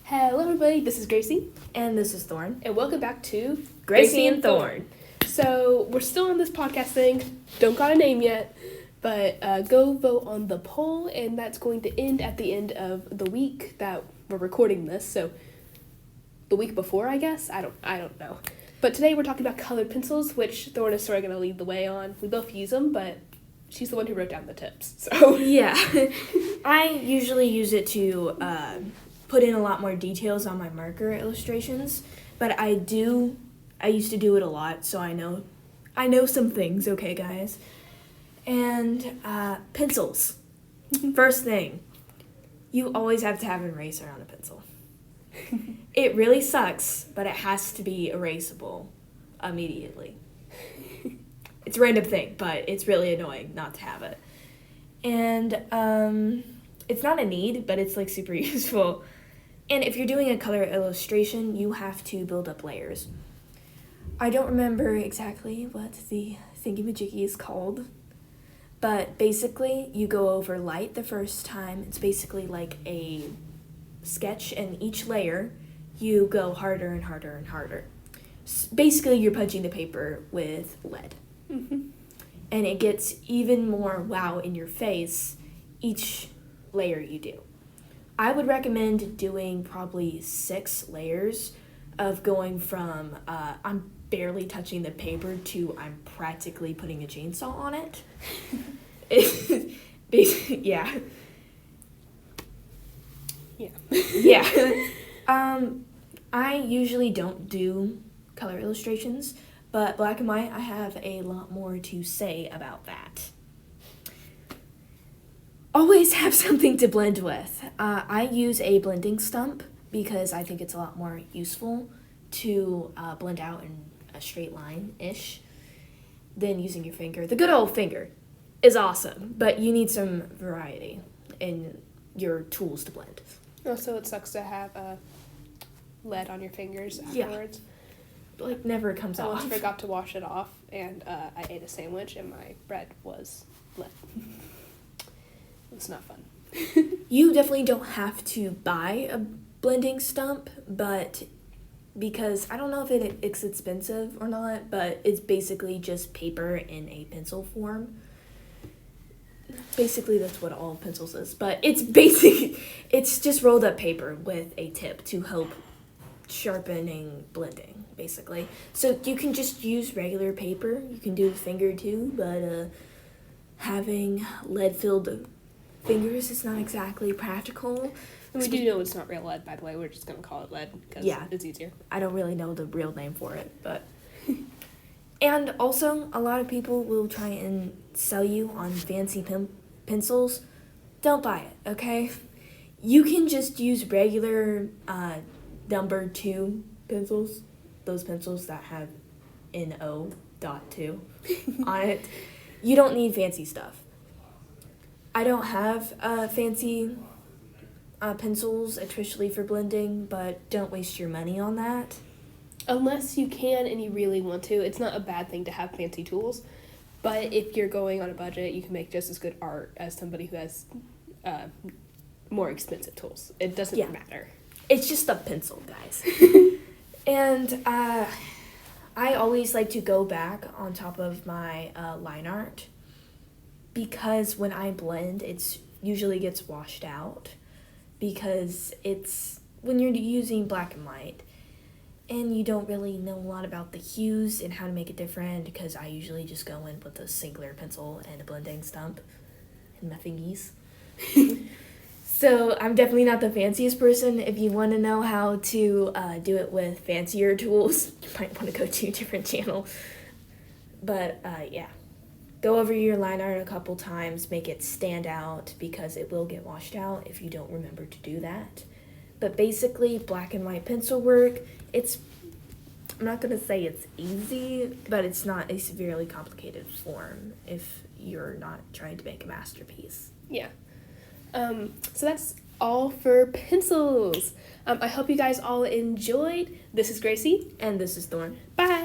Hello everybody, this is Gracie. And this is Thorn. And welcome back to Gracie and Thorn. So, we're still on this podcast thing, don't got a name yet, but go vote on the poll, and that's going to end at the end of the week that we're recording this, so the week before, I guess? I don't know. But today we're talking about colored pencils, which Thorn is sort of going to lead the way on. We both use them, but she's the one who wrote down the tips, so. Yeah. I usually use it to put in a lot more details on my marker illustrations, but I used to do it a lot, so I know some things, okay, guys? And pencils. First thing, you always have to have an eraser on a pencil. It really sucks, but it has to be erasable immediately. It's a random thing, but it's really annoying not to have it. And it's not a need, but it's like super useful. And if you're doing a color illustration, you have to build up layers. I don't remember exactly what the thingy-majiggy is called, but basically you go over light the first time. It's basically like a sketch, and each layer you go harder and harder and harder. Basically, you're punching the paper with lead. Mm-hmm. And it gets even more wow in your face each layer you do. I would recommend doing probably 6 layers of going from I'm barely touching the paper to I'm practically putting a chainsaw on it. Yeah. Yeah. Yeah. I usually don't do color illustrations, but black and white, I have a lot more to say about that. Always have something to blend with. I use a blending stump because I think it's a lot more useful to blend out in a straight line-ish than using your finger. The good old finger is awesome, but you need some variety in your tools to blend. Also, it sucks to have lead on your fingers afterwards. Yeah. Like, never comes off. I once forgot to wash it off, and I ate a sandwich, and my bread was lead. It's not fun. You definitely don't have to buy a blending stump, but because I don't know if it's expensive or not, but it's basically just paper in a pencil form. Basically, that's what all pencils is, but it's just rolled up paper with a tip to help sharpening blending, basically. So you can just use regular paper. You can do the finger too, but having lead-filled fingers is not exactly practical. And we do know it's not real lead, by the way. We're just going to call it lead because it's easier. I don't really know the real name for it, but... And also, a lot of people will try and sell you on fancy pencils. Don't buy it, okay? You can just use regular number 2 pencils. Those pencils that have NO.2 on it. You don't need fancy stuff. I don't have fancy pencils, especially for blending, but don't waste your money on that. Unless you can and you really want to. It's not a bad thing to have fancy tools, but if you're going on a budget, you can make just as good art as somebody who has more expensive tools. It doesn't matter. It's just a pencil, guys. And I always like to go back on top of my line art because when I blend, it usually gets washed out because it's when you're using black and white and you don't really know a lot about the hues and how to make it different because I usually just go in with a singular pencil and a blending stump and my fingies. So I'm definitely not the fanciest person. If you want to know how to do it with fancier tools, you might want to go to a different channel. But yeah, go over your line art a couple times, make it stand out because it will get washed out if you don't remember to do that. But basically, black and white pencil work, I'm not going to say it's easy, but it's not a severely complicated form if you're not trying to make a masterpiece. Yeah. So that's all for pencils. I hope you guys all enjoyed. This is Gracie. And this is Thorn. Bye!